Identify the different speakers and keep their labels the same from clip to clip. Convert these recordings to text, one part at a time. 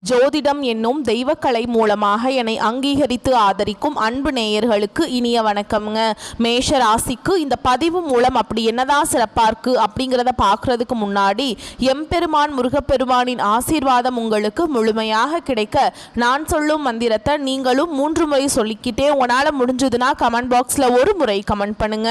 Speaker 1: ஜோதிடம் என்னும் தெய்வக்கலை மூலமாக என்னை அங்கீகரித்து ஆதரிக்கும் அன்பு நேயர்களுக்கு இனிய வணக்கம்ங்க. மேஷ ராசிக்கு இந்த பதிவு மூலம் அப்படி என்னதான் சிறப்பாக இருக்கு அப்படிங்கிறத பார்க்கறதுக்கு முன்னாடி எம்பெருமான் முருகப்பெருமானின் ஆசீர்வாதம் உங்களுக்கு முழுமையாக கிடைக்க நான் சொல்லும் மந்திரத்தை நீங்களும் 3 முறை சொல்லிக்கிட்டே உங்களால் முடிஞ்சதுன்னா கமெண்ட் பாக்ஸில் ஒரு முறை கமெண்ட் பண்ணுங்க.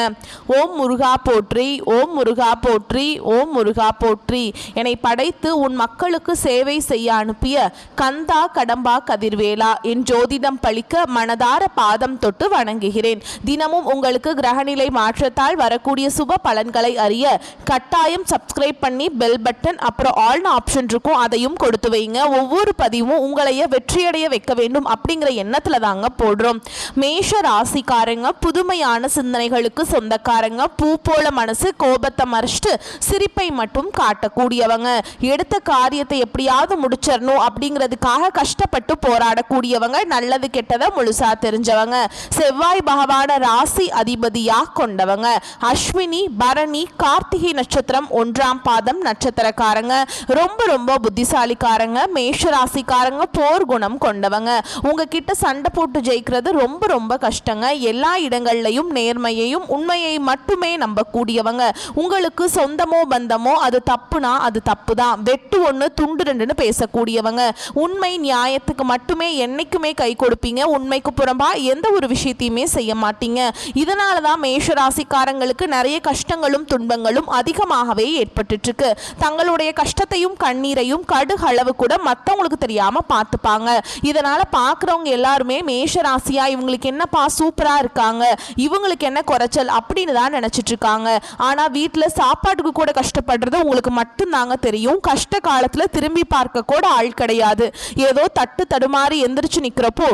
Speaker 1: ஓம் முருகா போற்றி, ஓம் முருகா போற்றி, ஓம் முருகா போற்றி. என்னை படைத்து உன் மக்களுக்கு சேவை செய்ய அனுப்பிய கந்தா கடம்பா கதிர்வேலா என் ஜோதிடம் பழிக்க மனதார பாதம் தொட்டு வணங்குகிறேன். தினமும் உங்களுக்கு கிரகநிலை மாற்றத்தால் வரக்கூடிய சுப பலன்களை அறிய கட்டாயம் சப்ஸ்கிரைப் பண்ணி பெல் பட்டன் அப்புறம் ஆல்னு ஆப்ஷன் இருக்கும், அதையும் கொடுத்து வைங்க. ஒவ்வொரு பதிவும் உங்களைய வெற்றியடைய வைக்க வேண்டும் அப்படிங்கிற எண்ணத்துல தாங்க போடுறோம். மேஷ ராசிக்காரங்க புதுமையான சிந்தனைகளுக்கு சொந்தக்காரங்க. பூ போல மனசு, கோபத்தை மறைச்சிட்டு சிரிப்பை மட்டும் காட்டக்கூடியவங்க. எடுத்த காரியத்தை எப்படியாவது முடிச்சிடணும் அப்படிங்கிறதுக்காக கஷ்டப்பட்டு போராடக்கூடியவங்க. நல்லது கெட்டதை முழுசா தெரிஞ்சவங்க. செவ்வாய் பகவான ராசி அதிபதியா கொண்டவங்க. அஸ்வினி பரணி கார்த்திகை நட்சத்திரம் 1ஆம் பாதம் நட்சத்திரக்காரங்க. ரொம்ப ரொம்ப புத்திசாலிக்காரங்க. மேஷ ராசிக்காரங்க போர் குணம் கொண்டவங்க. உங்ககிட்ட சண்டை போட்டு ஜெயிக்கிறது ரொம்ப ரொம்ப கஷ்டங்க. எல்லா இடங்கள்லையும் நேர்மையையும் உண்மையை மட்டுமே நம்பக்கூடியவங்க. உங்களுக்கு சொந்தமோ பந்தமோ அது தப்புனா அது தப்பு தான், வெட்டு ஒன்று துண்டு ரெண்டுன்னு பேசக்கூடியவங்க. உண்மை நியாயத்துக்கு மட்டுமே என்னைக்குமே கை கொடுப்பீங்க. உண்மைக்கு புறம்பா எந்த ஒரு விஷயத்தையுமே செய்ய மாட்டீங்க. இதனால தான் மேஷ ராசிக்காரங்களுக்கு நிறைய கஷ்டங்களும் துன்பங்களும் அதிகமாகவே ஏற்பட்டு இருக்கு. தங்களுடைய கஷ்டத்தையும் கண்ணீரையும் கடுகளவு கூட மற்றவங்களுக்கு தெரியாம பார்த்துப்பாங்க. இதனால பார்க்குறவங்க எல்லாருமே மேஷ ராசியா இவங்களுக்கு என்னப்பா சூப்பரா இருக்காங்க, இவங்களுக்கு என்ன குறைச்சல் அப்படின்னு தான் நினைச்சிட்டு இருக்காங்க. ஆனா வீட்டில் சாப்பாட்டுக்கு கூட கஷ்டப்படுறது உங்களுக்கு மட்டும்தாங்க தெரியும். கஷ்ட காலத்துல திரும்பி பார்க்க கூட ஆள் கிடையாது. ஏதோ தட்டு தடுமாறி எந்திரிச்சு நிக்கிறப்போ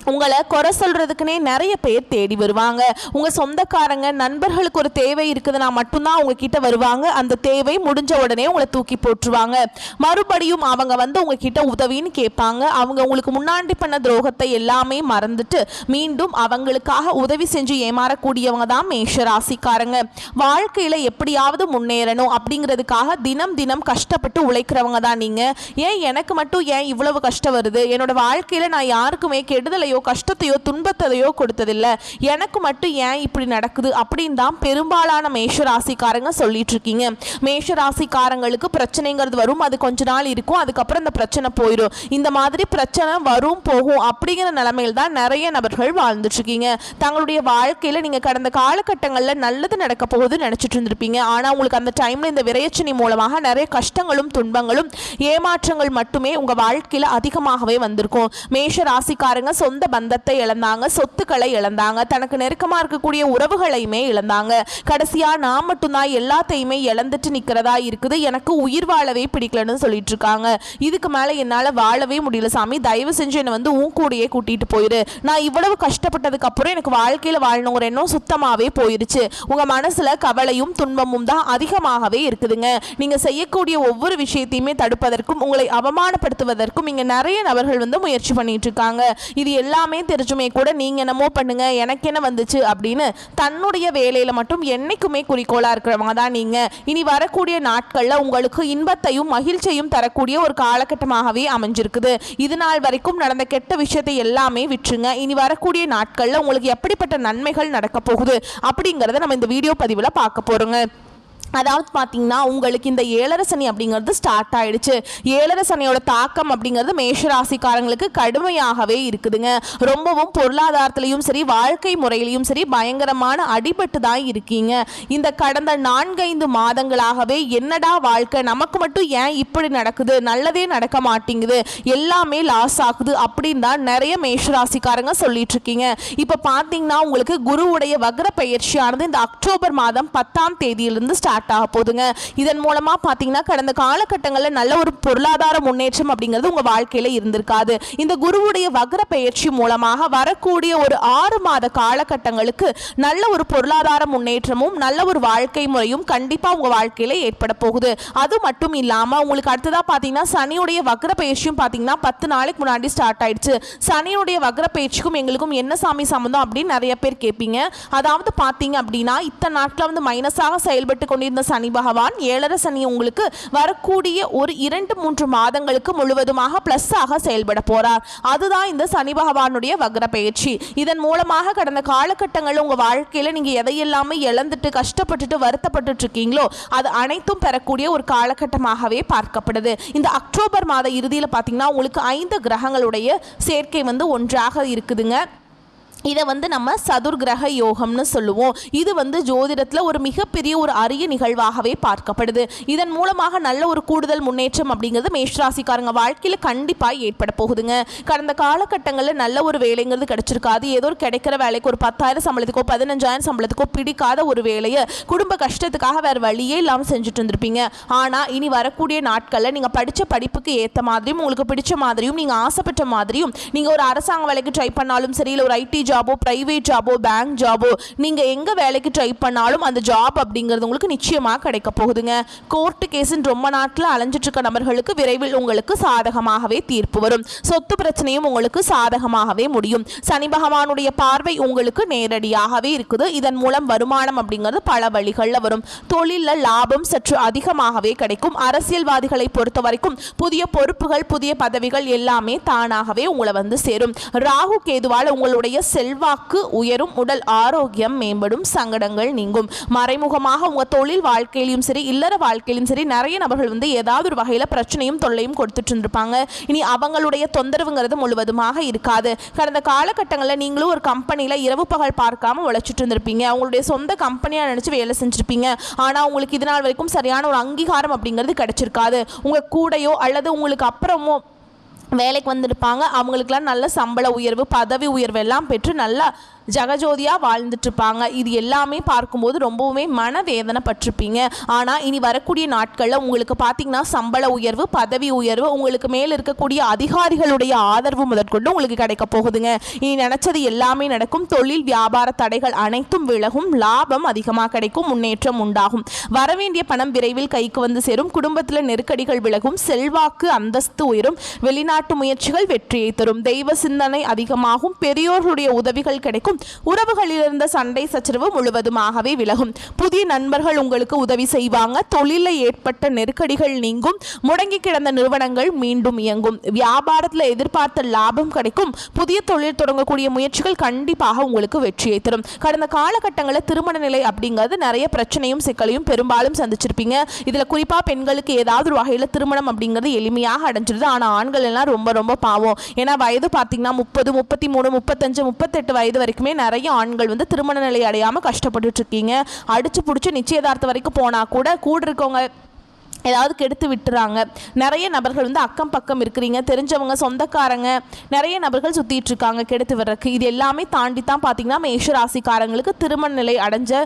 Speaker 1: உங்களை குறை சொல்றதுக்குன்னே நிறைய பேர் தேடி வருவாங்க. உங்க சொந்தக்காரங்க நண்பர்களுக்கு ஒரு தேவை இருக்குதுன்னா மட்டும்தான் உங்ககிட்ட வருவாங்க. அந்த தேவை முடிஞ்ச உடனே உங்களை தூக்கி போட்டுருவாங்க. மறுபடியும் அவங்க வந்து உங்ககிட்ட உதவின்னு கேட்பாங்க. அவங்க உங்களுக்கு முன்னாடி பண்ண துரோகத்தை எல்லாமே மறந்துட்டு மீண்டும் அவங்களுக்காக உதவி செஞ்சு ஏமாறக்கூடியவங்க தான் மேஷ ராசிக்காரங்க. வாழ்க்கையில எப்படியாவது முன்னேறணும் அப்படிங்கிறதுக்காக தினம் தினம் கஷ்டப்பட்டு உழைக்கிறவங்க தான் நீங்க. ஏன் எனக்கு மட்டும் ஏன் இவ்வளவு கஷ்டம் வருது, என்னோட வாழ்க்கையில நான் யாருக்குமே கெடுதலையோ கஷ்டத்தையோ துன்பத்தையோ கொடுத்ததில்லை, எனக்கு மட்டும் ஏன் இப்படி நடக்குது அப்படின்னு தான் பெரும்பாலான மேஷ ராசிக்காரங்க சொல்லிட்டு இருக்கீங்க. மேஷ ராசிக்காரங்களுக்கு பிரச்சனைங்கிறது வரும், அது கொஞ்ச நாள் இருக்கும், அதுக்கப்புறம் இந்த பிரச்சனை போயிடும். இந்த மாதிரி பிரச்சனை வரும் போகும் அப்படிங்கிற நிலைமையில் தான் நிறைய நபர்கள் வாழ்ந்துட்டு இருக்கீங்க. தங்களுடைய வாழ்க்கையில நீங்க கடந்த காலகட்டங்களில் நல்லது நடக்க போகுது நினைச்சிட்டு இருந்திருப்பீங்க. ஆனா உங்களுக்கு அந்த டைம்ல இந்த விரையச்சனி மூலமாக நிறைய கஷ்டங்களும் துன்பங்களும் ஏமாற்றங்கள் மட்டுமே உங்க வாழ்க்கையில அதிகமாகவே வந்திருக்கும். மேஷ ராசிக்காரங்க சொந்த பந்தத்தை இழந்தாங்க, சொத்துக்களை இழந்தாங்க, தனக்கு நெருக்கமா இருக்கக்கூடிய உறவுகளையுமே இழந்தாங்க. கடைசியா நான் மட்டும்தான் எல்லாத்தையுமே இழந்துட்டு நிக்கிறதா இருக்குது, எனக்கு உயிர் வாழவே பிடிக்கலன்னு சொல்லிட்டு இருக்காங்க. இதுக்கு மேல என்னால வாழவே முடியல சாமி, தயவு செஞ்சு என்னை வந்து உன் கூடயே கூட்டிட்டு போயிரு. நான் இவ்வளவு கஷ்டப்பட்டதுக்கு அப்புறம் எனக்கு வாழ்க்கையில வாழணுங்கிற எண்ணம் சுத்தமாவே போயிருச்சு. உங்க மனசுல கவலையும் துன்பமும் தான் அதிகமாகவே இருக்குதுங்க. நீங்க செய்யக்கூடிய ஒவ்வொரு விஷயத்தையுமே தடுப்பதற்கும் உங்களை அவமானப்படுத்துவதற்கும் இங்க நிறைய நபர்கள் வந்து முயற்சி பண்ணிட்டு இருக்காங்க. இது எல்லாமே தெரிஞ்சுமே கூட நீங்க என்னமோ பண்ணுங்க எனக்கு என்ன வந்துச்சு அப்படின்னு தன்னுடைய வேலையில மட்டும் என்னைக்குமே குறிக்கோளா இருக்கிறவங்க தான் நீங்க. இனி வரக்கூடிய நாட்கள்ல உங்களுக்கு இன்பத்தையும் மகிழ்ச்சியையும் தரக்கூடிய ஒரு காலகட்டமாகவே அமைஞ்சிருக்குது. இது நாள் வரைக்கும் நடந்த கெட்ட விஷயத்தை எல்லாமே விட்டுருங்க. இனி வரக்கூடிய நாட்கள்ல உங்களுக்கு எப்படிப்பட்ட நன்மைகள் நடக்க போகுது அப்படிங்கறத நம்ம இந்த வீடியோ பதிவுல பார்க்க போறோங்க. அதாவது பார்த்தீங்கன்னா உங்களுக்கு இந்த 7.5 சனி அப்படிங்கிறது ஸ்டார்ட் ஆயிடுச்சு. 7.5 சனியோட தாக்கம் அப்படிங்கிறது மேஷ ராசிக்காரங்களுக்கு கடுமையாகவே இருக்குதுங்க. ரொம்பவும் பொருளாதாரத்திலையும் சரி வாழ்க்கை முறையிலையும் சரி பயங்கரமான அடிபட்டு தான் இருக்கீங்க. இந்த கடந்த 4-5 மாதங்களாகவே என்னடா வாழ்க்கை, நமக்கு மட்டும் ஏன் இப்படி நடக்குது, நல்லதே நடக்க மாட்டேங்குது, எல்லாமே லாஸ் ஆகுது அப்படின்னு தான் நிறைய மேஷ ராசிக்காரங்க சொல்லிட்டு இருக்கீங்க. இப்போ பார்த்தீங்கன்னா உங்களுக்கு குருவுடைய வக்ர பயிற்சியானது இந்த அக்டோபர் மாதம் 10ஆம் தேதியிலிருந்து ஸ்டார்ட் ஆக போதுங்க. இதன் மூலமா பாத்தீங்கன்னா கடந்த காலகட்டங்களில் நல்ல ஒரு பொருளாதார முன்னேற்றம் அப்படிங்கிறது உங்க வாழ்க்கையில இருந்திருக்காது. இந்த குருவுடைய வக்ர பயிற்சி மூலமாக வரக்கூடிய ஒரு 6 மாத காலகட்டங்களுக்கு நல்ல ஒரு பொருளாதார முன்னேற்றமும் நல்ல ஒரு வாழ்க்கை முறையும் கண்டிப்பா உங்க வாழ்க்கையில ஏற்பட போகுது. அது மட்டும் இல்லாம உங்களுக்கு அடுத்ததா பாத்தீங்கன்னா சனியுடைய வக்ர பயிற்சியும் பாத்தீங்கன்னா 10 நாளைக்கு முன்னாடி ஸ்டார்ட் ஆயிடுச்சு. சனியுடைய வக்ர பயிற்சிக்கும் எங்களுக்கும் என்ன சாமி சம்பந்தம் அப்படின்னு நிறைய பேர் கேட்பீங்க. அதாவது பாத்தீங்க அப்படின்னா இத்தனை நாட்கள் வந்து மைனஸாக செயல்பட்டு கொண்டு இந்த சனி பகவான் 7.5 சனி உங்களுக்கு வரக்கூடிய ஒரு 2-3 மாதங்களுக்கு முழுவதுமாக பிளஸ் ஆக செயல்பட போறார். அதுதான் இந்த சனி பகவானுடைய வக்ர பயிற்சி. இதன் மூலமாக கடந்த காலகட்டங்களில் உங்க வாழ்க்கையில நீங்க எதையெல்லாமே இழந்துட்டு கஷ்டப்பட்டுட்டு வருத்தப்பட்டு இருக்கீங்களோ அது அனைத்தும் பெறக்கூடிய ஒரு காலகட்டமாகவே பார்க்கப்படுது. இந்த அக்டோபர் மாத இறுதியில் பார்த்தீங்கன்னா உங்களுக்கு 5 கிரகங்களுடைய சேர்க்கை ஒன்றாக இருக்குதுங்க. இதை நம்ம சதுர்கிரக யோகம்னு சொல்லுவோம். இது ஜோதிடத்தில் ஒரு மிகப்பெரிய ஒரு அரிய நிகழ்வாகவே பார்க்கப்படுது. இதன் மூலமாக நல்ல ஒரு கூடுதல் முன்னேற்றம் அப்படிங்கிறது மேஷராசிக்காரங்க வாழ்க்கையில் கண்டிப்பாக ஏற்பட போகுதுங்க. கடந்த காலகட்டங்களில் நல்ல ஒரு வேலைங்கிறது கிடைச்சிருக்காது. ஏதோ ஒரு கிடைக்கிற வேலைக்கு ஒரு 10,000 சம்பளத்துக்கோ 15,000 சம்பளத்துக்கோ பிடிக்காத ஒரு வேலையை குடும்ப கஷ்டத்துக்காக வேறு வழியே இல்லாமல் செஞ்சுட்டு இருந்திருப்பீங்க. ஆனால் இனி வரக்கூடிய நாட்களில் நீங்கள் படித்த படிப்புக்கு ஏற்ற மாதிரியும் உங்களுக்கு பிடிச்ச மாதிரியும் நீங்கள் ஆசைப்பட்ட மாதிரியும் நீங்கள் ஒரு அரசாங்க வேலைக்கு ட்ரை பண்ணாலும் சரி, இல்லை ஒரு ஐடி ஜாபோ, பிரைவேட் ஜாபோ, பேங்க் ஜாபோ, நீங்க எங்க வேலைக்கு ட்ரை பண்ணாலும் அந்த ஜாப் அப்படிங்கிறது உங்களுக்கு நிச்சயமா கிடைக்க போகுதுங்க. கோர்ட்டு கேஸ்ன்னு ரொம்ப நாட்கள் அலைஞ்சிட்டு இருக்க நபர்களுக்கு விரைவில் உங்களுக்கு சாதகமாகவே தீர்ப்பு வரும். சொத்து பிரச்சனையும் உங்களுக்கு சாதகமாகவே முடியும். சனி பகவானுடைய பார்வை உங்களுக்கு நேரடியாகவே இருக்குது. இதன் மூலம் வருமானம் அப்படிங்கிறது பல வழிகளில் வரும். தொழிலில் லாபம் சற்று அதிகமாகவே கிடைக்கும். அரசியல்வாதிகளை பொறுத்த வரைக்கும் புதிய பொறுப்புகள், புதிய பதவிகள் எல்லாமே தானாகவே உங்களை சேரும். ராகு கேதுவால் உங்களுடைய செல்வாக்கு உயரும், உடல் ஆரோக்கியம் மேம்படும், சங்கடங்கள் நீங்கும். மறைமுகமாக உங்க தொழில் வாழ்க்கையிலும் சரி, இல்லற வாழ்க்கையிலும் சரி நிறைய நபர்கள் ஏதாவது ஒரு வகையில பிரச்சனையும் தொல்லையும் கொடுத்துட்டு இருந்திருப்பாங்க. இனி அவங்களுடைய தொந்தரவுங்கிறது முழுவதுமாக இருக்காது. கடந்த காலகட்டங்களில் நீங்களும் ஒரு கம்பெனியில இரவு பகல் பார்க்காம உழைச்சிட்டு இருந்திருப்பீங்க. அவங்களுடைய சொந்த கம்பெனியா நினைச்சு வேலை செஞ்சிருப்பீங்க. ஆனா உங்களுக்கு இது நாள் வரைக்கும் சரியான ஒரு அங்கீகாரம் அப்படிங்கிறது கிடைச்சிருக்காது. உங்க கூடையோ அல்லது உங்களுக்கு அப்புறமோ வேலைக்கு வந்திருப்பாங்க. அவங்களுக்கெல்லாம் நல்ல சம்பள உயர்வு, பதவி உயர்வு எல்லாம் பெற்று நல்லா ஜகஜோதியாக வாழ்ந்துட்டுருப்பாங்க. இது எல்லாமே பார்க்கும்போது ரொம்பவுமே மனவேதனை பட்டிருப்பீங்க. ஆனால் இனி வரக்கூடிய நாட்களில் உங்களுக்கு பார்த்தீங்கன்னா சம்பள உயர்வு, பதவி உயர்வு, உங்களுக்கு மேலே இருக்கக்கூடிய அதிகாரிகளுடைய ஆதரவு முதற்கொண்டு உங்களுக்கு கிடைக்க போகுதுங்க. இனி நினச்சது எல்லாமே நடக்கும். தொழில் வியாபார தடைகள் அனைத்தும் விலகும். லாபம் அதிகமாக கிடைக்கும். முன்னேற்றம் உண்டாகும். வரவேண்டிய பணம் விரைவில் கைக்கு சேரும். குடும்பத்தில் நெருக்கடிகள் விலகும். செல்வாக்கு அந்தஸ்து உயரும். வெளிநாட்டு முயற்சிகள் வெற்றியை தரும். தெய்வ சிந்தனை அதிகமாகும். பெரியோர்களுடைய உதவிகள் கிடைக்கும். உறவுகளில் இருந்த சண்டை சச்சரவு முழுவதுமாகவே விலகும். புதிய நண்பர்கள் உங்களுக்கு உதவி செய்வாங்க. தொழிலில் ஏற்பட்ட நெருக்கடிகள் நீங்கும். முடங்கி கிடந்த நிறுவனங்கள் மீண்டும் இயங்கும். வியாபாரத்தில் எதிர்பார்த்த லாபம் கிடைக்கும். புதிய தொழில் தொடங்கக்கூடிய முயற்சிகள் கண்டிப்பாக உங்களுக்கு வெற்றியை தரும். கடந்த காலகட்டங்களில் திருமண நிலை அப்படிங்கிறது நிறைய பிரச்சனையும் சிக்கலையும் பெரும்பாலும் சந்திச்சிருப்பீங்க. இதில் குறிப்பாக பெண்களுக்கு ஏதாவது ஒரு வகையில் திருமணம் அப்படிங்கிறது எளிமையாக அடைஞ்சிருது. ஆனால் ஆண்கள் எல்லாம் ரொம்ப ரொம்ப பாவம். ஏன்னா வயது பார்த்தீங்கன்னா 30, 33, 35, 38 வயது வரைக்கும் நிறைய ஆண்கள் திருமண நிலை அடையாம கஷ்டப்பட்டு இருக்கீங்க. அடிச்சு புடிச்சு நிச்சயதார்த்தம் வரைக்கும் போனா கூட இருக்கவங்க ஏதாவது கெடுத்து விட்டுறாங்க. நிறைய நபர்கள் அக்கம் பக்கம் இருக்கிறீங்க, தெரிஞ்சவங்க, சொந்தக்காரங்க, நிறைய நபர்கள் சுற்றிட்டு இருக்காங்க கெடுத்து விடுறதுக்கு. இது எல்லாமே தாண்டி தான் பார்த்தீங்கன்னா மேஷராசிக்காரங்களுக்கு திருமண நிலை அடைஞ்ச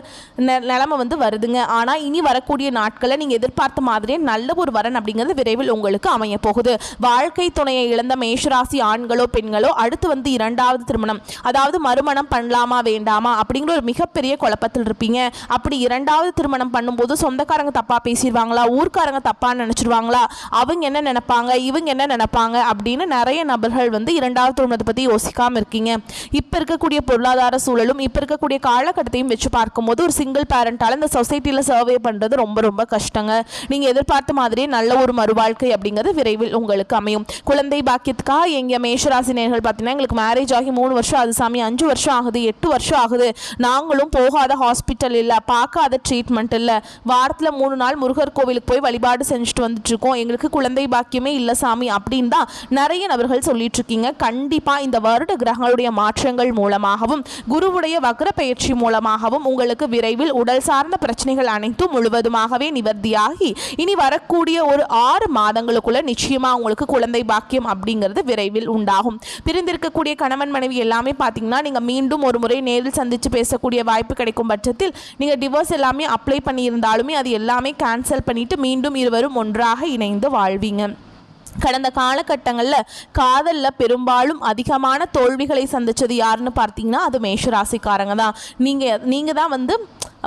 Speaker 1: நிலைமை வருதுங்க. ஆனால் இனி வரக்கூடிய நாட்களில் நீங்கள் எதிர்பார்த்த மாதிரியே நல்ல ஒரு வரன் அப்படிங்கிறது விரைவில் உங்களுக்கு அமைய போகுது. வாழ்க்கை துணையை இழந்த மேஷராசி ஆண்களோ பெண்களோ அடுத்து 2வது திருமணம், அதாவது மறுமணம் பண்ணலாமா வேண்டாமா அப்படிங்கிற ஒரு மிகப்பெரிய குழப்பத்தில் இருப்பீங்க. அப்படி 2வது திருமணம் பண்ணும்போது சொந்தக்காரங்க தப்பாக பேசிடுவாங்களா, ஊர்க்காரங்க தப்பா நினைச்சிருவாங்களா, அவங்க என்ன நினைப்பாங்க, இவங்க என்ன நினைப்பாங்க அப்படின்னு நிறைய நபர்கள் 2வது திருமணத்தை பத்தி யோசிக்காம இருக்கீங்க. இப்ப இருக்கக்கூடிய பொருளாதார சூழலும் இப்ப இருக்கக்கூடிய காலகட்டத்தையும் வச்சு பார்க்கும்போது ஒரு சிங்கிள் பேரண்டால இந்த சொசைட்டில சர்வே பண்றது ரொம்ப ரொம்ப கஷ்டங்க. நீங்க எதிர்பார்த்த மாதிரியே நல்ல ஒரு மறுவாழ்க்கை அப்படிங்கிறது விரைவில் உங்களுக்கு அமையும். குழந்தை பாக்கியத்துக்காக எங்க மேஷராசி நேயர்கள் பார்த்தீங்கன்னா எங்களுக்கு மேரேஜ் ஆகி 3 வருஷம் ஆகுது சாமி, 5 வருஷம் ஆகுது, 8 வருஷம் ஆகுது, நாங்களும் போகாத ஹாஸ்பிட்டல் இல்லை, பார்க்காத ட்ரீட்மெண்ட் இல்லை, வாரத்தில் 3 நாள் முருகர் கோவிலுக்கு போய் வழிபாடு செஞ்சுட்டு வந்துட்டு இருக்கோம், எங்களுக்கு குழந்தை பாக்கியமே இல்லை சாமி அப்படின்னு தான் நிறைய நபர்கள் சொல்லிட்டு இருக்கீங்க. கண்டிப்பா இந்த வருட கிரகங்களுடைய மாற்றங்கள் மூலமாகவும் குருவுடைய வக்ர பயிற்சி மூலமாகவும் உங்களுக்கு விரைவில் உடல் சார்ந்த பிரச்சனைகள் அனைத்தும் முழுவதுமாகவே நிவர்த்தியாகி இனி வரக்கூடிய ஒரு 6 மாதங்களுக்குள்ள நிச்சயமா உங்களுக்கு குழந்தை பாக்கியம் அப்படிங்கிறது விரைவில் உண்டாகும். பிரிந்திருக்கக்கூடிய கணவன் மனைவி எல்லாமே பார்த்தீங்கன்னா நீங்க மீண்டும் ஒரு முறை நேரில் சந்திச்சு பேசக்கூடிய வாய்ப்பு கிடைக்கும் பட்சத்தில் நீங்க டிவோர்ஸ் எல்லாமே அப்ளை பண்ணியிருந்தாலுமே அது எல்லாமே கேன்சல் பண்ணிட்டு மீண்டும் இருவரும் ஒன்றாக இணைந்து வாழ்வீங்க. கடந்த காலகட்டங்களில் காதலில் பெரும்பாலும் அதிகமான தோல்விகளை சந்தித்தது யாருன்னு பார்த்தீங்கன்னா அது மேஷராசிக்காரங்க தான். நீங்கள் தான் வந்து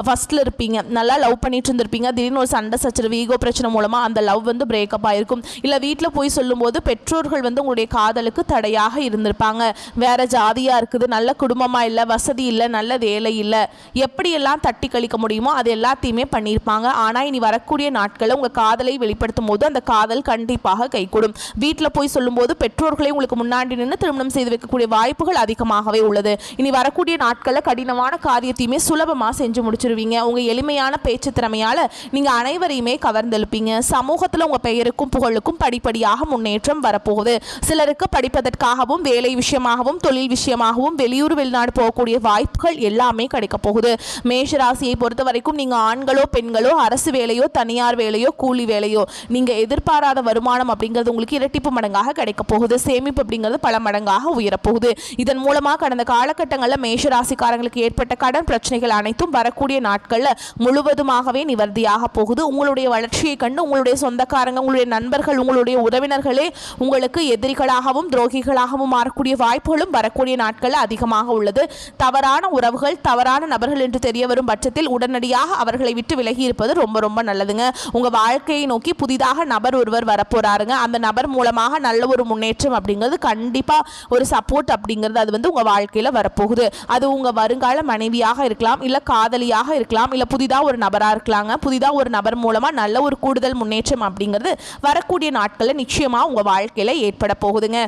Speaker 1: ஃபஸ்ட்டில் இருப்பீங்க, நல்லா லவ் பண்ணிட்டு இருந்திருப்பீங்க, திடீர்னு ஒரு சண்டை சச்சரவு ஈகோ பிரச்சனை மூலமாக அந்த லவ் வந்து பிரேக்கப் ஆகிருக்கும். இல்லை வீட்டில் போய் சொல்லும்போது பெற்றோர்கள் வந்து உங்களுடைய காதலுக்கு தடையாக இருந்திருப்பாங்க. வேறு ஜாதியாக இருக்குது, நல்ல குடும்பமாக இல்லை, வசதி இல்லை, நல்ல வேலை இல்லை, எப்படியெல்லாம் தட்டி கழிக்க முடியுமோ அது எல்லாத்தையுமே பண்ணியிருப்பாங்க. ஆனால் இனி வரக்கூடிய நாட்களில் உங்கள் காதலை வெளிப்படுத்தும் போது அந்த காதல் கண்டிப்பாக கைகூடும். வீட்டில் போய் சொல்லும்போது பெற்றோர்களே உங்களுக்கு முன்னாடி நின்று திருமணம் செய்து வைக்கக்கூடிய வாய்ப்புகள் அதிகமாகவே உள்ளது. இனி வரக்கூடிய நாட்களில் கடினமான காரியத்தையுமே சுலபமாக செஞ்சு முடிச்சு உங்க எளிமையான பேச்சு திறமையால நீங்க அனைவரையுமே கவர்ந்தெழுப்பீங்க. சமூகத்தில் உங்க பெயருக்கும் புகழுக்கும் படிப்படியாக முன்னேற்றம் வரப்போகுது. சிலருக்கு படிப்பதற்காகவும் வேலை விஷயமாகவும் தொழில் விஷயமாகவும் வெளியூர் வெளிநாடு போகக்கூடிய வாய்ப்புகள் எல்லாமே கிடைக்க போகுது. மேஷராசியை பொறுத்த வரைக்கும் நீங்க ஆண்களோ பெண்களோ அரசு வேலையோ தனியார் வேலையோ கூலி வேலையோ நீங்க எதிர்பாராத வருமானம் அப்படிங்கிறது உங்களுக்கு இரட்டிப்பு மடங்காக கிடைக்க போகுது. சேமிப்பு அப்படிங்கிறது பல மடங்காக உயரப்போகுது. இதன் மூலமாக கடந்த காலகட்டங்களில் மேஷராசிக்காரங்களுக்கு ஏற்பட்ட கடன் பிரச்சனைகள் அனைத்தும் வரக்கூடிய நாட்களில் முழுவதுமாகவே நிவர்த்தியாக போகுது. உங்களுடைய வளர்ச்சியை கண்டு உங்களுடைய சொந்தக்காரங்க, உங்களுடைய நண்பர்கள், உங்களுடைய உறவினர்களே உங்களுக்கு எதிரிகளாகவும் துரோகிகளாகவும் மாறக்கூடிய வாய்ப்புகளும் வரக்கூடிய நாட்களில் அதிகமாக உள்ளது. தவறான உறவுகள், தவறான நபர்கள் என்று தெரிய வரும் பட்சத்தில் உடனடியாக அவர்களை விட்டு விலகி இருப்பது ரொம்ப ரொம்ப நல்லதுங்க. உங்க வாழ்க்கையை நோக்கி புதிதாக நபர் ஒருவர் வரப்போறாருங்க. அந்த நபர் மூலமாக நல்ல ஒரு முன்னேற்றம் அப்படிங்கிறது கண்டிப்பா ஒரு சப்போர்ட் அப்படிங்கிறது அது வந்து உங்க வாழ்க்கையில வரப்போகுது. அது உங்க வருங்கால மனைவியாக இருக்கலாம், இல்ல காதலியாக இருக்கலாம், இல்ல புதிதா ஒரு நபரா இருக்கலாங்க. புதிதா ஒரு நபர் மூலமா நல்ல ஒரு கூடுதல் முன்னேற்றம் அப்படிங்கிறது வரக்கூடிய நாட்களில் நிச்சயமா உங்க வாழ்க்கையில ஏற்பட போகுதுங்க.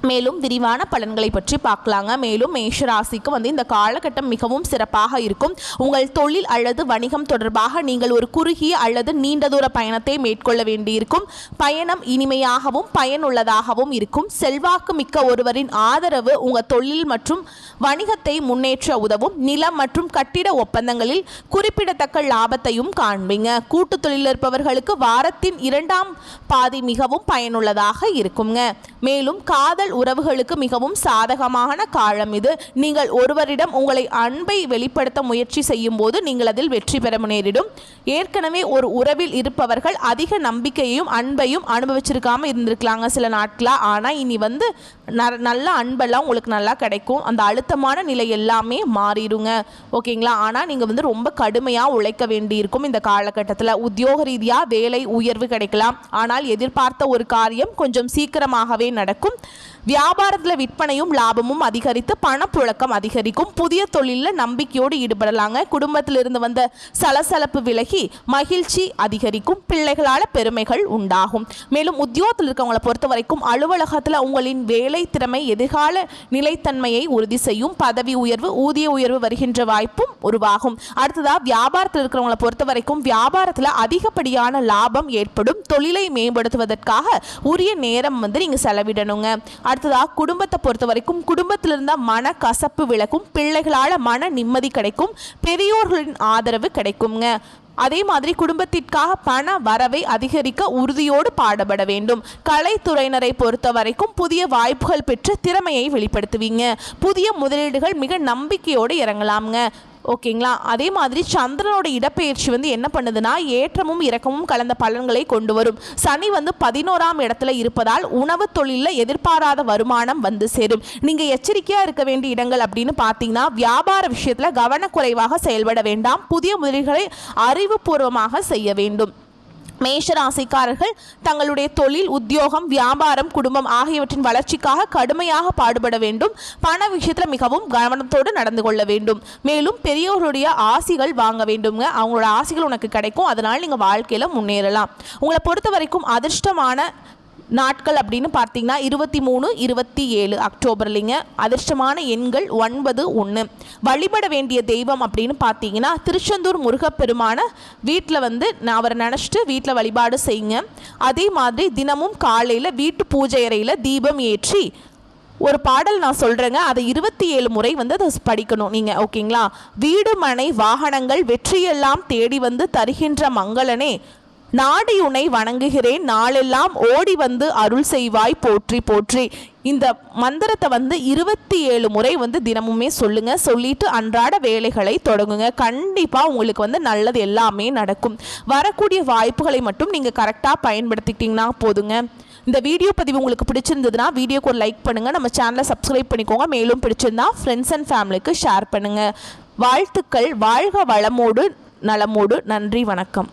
Speaker 1: மேலும் விரிவான பலன்களை பற்றி பார்க்கலாங்க. மேலும் மேஷராசிக்கு வந்து இந்த காலகட்டம் மிகவும் சிறப்பாக இருக்கும். உங்கள் தொழில் அல்லது வணிகம் தொடர்பாக நீங்கள் ஒரு குறுகிய அல்லது நீண்ட தூர பயணத்தை மேற்கொள்ள வேண்டியிருக்கும். பயணம் இனிமையாகவும் பயனுள்ளதாகவும் இருக்கும். செல்வாக்கு மிக்க ஒருவரின் ஆதரவு உங்கள் தொழில் மற்றும் வணிகத்தை முன்னேற்ற உதவும். நிலம் மற்றும் கட்டிட ஒப்பந்தங்களில் குறிப்பிடத்தக்க லாபத்தையும் காண்பீங்க. கூட்டு தொழில் இருப்பவர்களுக்கு வாரத்தின் 2ஆம் பாதி மிகவும் பயனுள்ளதாக இருக்குங்க. மேலும் காதல் உறவுகளுக்கு மிகவும் சாதகமான காலம் இது. நீங்கள் ஒருவரிடம் உங்களை அன்பை வெளிப்படுத்த முயற்சி செய்யும் போது நீங்கள் அதில் வெற்றி பெற நேரிடும். ஏற்கனவே ஒரு உறவில் இருப்பவர்கள் அதிக நம்பிக்கையையும் அன்பையும் அனுபவிச்சிருக்காம இருந்திருக்கலாங்க சில நாட்களா. ஆனால் இனி வந்து நல்ல அன்பெல்லாம் உங்களுக்கு நல்லா கிடைக்கும். அந்த அழுத்தமான நிலை எல்லாமே மாறிடுங்க. ஓகேங்களா? ஆனால் நீங்கள் வந்து ரொம்ப கடுமையாக உழைக்க வேண்டியிருக்கும். இந்த காலகட்டத்தில் உத்தியோக ரீதியாக வேலை உயர்வு கிடைக்கலாம். ஆனால் எதிர்பார்த்த ஒரு காரியம் கொஞ்சம் சீக்கிரமாகவே நடக்கும். வியாபாரத்தில் விற்பனையும் லாபமும் அதிகரித்து பணப்புழக்கம் அதிகரிக்கும். புதிய தொழிலில் நம்பிக்கையோடு ஈடுபடலாங்க. குடும்பத்திலிருந்து வந்த சலசலப்பு விலகி மகிழ்ச்சி அதிகரிக்கும். பிள்ளைகளால் பெருமைகள் உண்டாகும். மேலும் உத்தியோகத்தில் இருக்கவங்களை பொறுத்த வரைக்கும் அலுவலகத்தில் உங்களின் வேலை திறமை எதிர்கால நிலைத்தன்மையை உறுதி செய்யும். பதவி உயர்வு, ஊதிய உயர்வு வருகின்ற வாய்ப்பும் உருவாகும். அடுத்ததாக வியாபாரத்தில் இருக்கிறவங்களை பொறுத்த வரைக்கும் வியாபாரத்தில் அதிகப்படியான லாபம் ஏற்படும். தொழிலை மேம்படுத்துவதற்காக உரிய நேரம் வந்து நீங்கள் செலவிடணுங்க. அடுத்ததாக குடும்பத்தை பொறுத்த வரைக்கும் குடும்பத்தில் இருந்த மன கசப்பு விலகும். பிள்ளைகளால் மன நிம்மதி கிடைக்கும். பெரியோர்களின் ஆதரவு கிடைக்குங்க. அதே மாதிரி குடும்பத்திற்காக பண வரவை அதிகரிக்க உறுதியோடு பாடுபட வேண்டும். கலைத்துறையினரை பொறுத்த வரைக்கும் புதிய வாய்ப்புகள் பெற்று திறமையை வெளிப்படுத்துவீங்க. புதிய முதலீடுகள் மிக நம்பிக்கையோடு இறங்கலாம்ங்க. ஓகேங்களா? அதே மாதிரி சந்திரனோட இடப்பெயர்ச்சி வந்து என்ன பண்ணுதுன்னா ஏற்றமும் இறக்கமும் கலந்த பலன்களை கொண்டு வரும். சனி வந்து 11ஆம் இடத்துல இருப்பதால் உணவு தொழிலில் எதிர்பாராத வருமானம் வந்து சேரும். நீங்கள் எச்சரிக்கையாக இருக்க வேண்டிய இடங்கள் அப்படின்னு பார்த்தீங்கன்னா வியாபார விஷயத்தில் கவனக்குறைவாக செயல்பட வேண்டாம். புதிய முதலீடுகளை அறிவுபூர்வமாக செய்ய வேண்டும். மேஷராசிக்காரர்கள் தங்களுடைய தொழில், உத்தியோகம், வியாபாரம், குடும்பம் ஆகியவற்றின் வளர்ச்சிக்காக கடுமையாக பாடுபட வேண்டும். பண விஷயத்தில் மிகவும் கவனத்தோடு நடந்து கொள்ள வேண்டும். மேலும் பெரியோருடைய ஆசிகள் வாங்க வேண்டுங்க. அவங்களோட ஆசிகள் உனக்கு கிடைக்கும். அதனால் நீங்கள் வாழ்க்கையில் முன்னேறலாம். உங்களை பொறுத்த வரைக்கும் அதிர்ஷ்டமான நாட்கள் அப்படின்னு பார்த்தீங்கன்னா 23, 27 அக்டோபர்லிங்க. அதிர்ஷ்டமான எண்கள் 9, 1. வழிபட வேண்டிய தெய்வம் அப்படின்னு பார்த்தீங்கன்னா திருச்செந்தூர் முருகப்பெருமான வீட்டில் வந்து அவரை நினச்சிட்டு வீட்டில் வழிபாடு செய்யுங்க. அதே மாதிரி தினமும் காலையில் வீட்டு பூஜை அறையில் தீபம் ஏற்றி ஒரு பாடல் நான் சொல்கிறேங்க, அதை 27 முறை வந்து அதை படிக்கணும் நீங்கள். ஓகேங்களா? வீடு மனை வாகனங்கள் வெற்றியெல்லாம் தேடி வந்து தருகின்ற மங்களனே, நாடி உன்னை வணங்குகிறேன், நாளெல்லாம் ஓடி வந்து அருள் செய்வாய் போற்றி போற்றி. இந்த மந்திரத்தை வந்து 27 முறை வந்து தினமுமே சொல்லுங்க. சொல்லிட்டு அன்றாட வேலைகளை தொடங்குங்க. கண்டிப்பாக உங்களுக்கு வந்து நல்லது எல்லாமே நடக்கும். வரக்கூடிய வாய்ப்புகளை மட்டும் நீங்கள் கரெக்டாக பயன்படுத்திக்கிட்டிங்கன்னா போதுங்க. இந்த வீடியோ பதிவு உங்களுக்கு பிடிச்சிருந்ததுன்னா வீடியோக்கு ஒரு லைக் பண்ணுங்கள், நம்ம சேனலை சப்ஸ்கிரைப் பண்ணிக்கோங்க. மேலும் பிடிச்சிருந்தா ஃப்ரெண்ட்ஸ் அண்ட் ஃபேமிலிக்கு ஷேர் பண்ணுங்கள். வாழ்த்துக்கள். வாழ்க வளமோடு நலமோடு. நன்றி, வணக்கம்.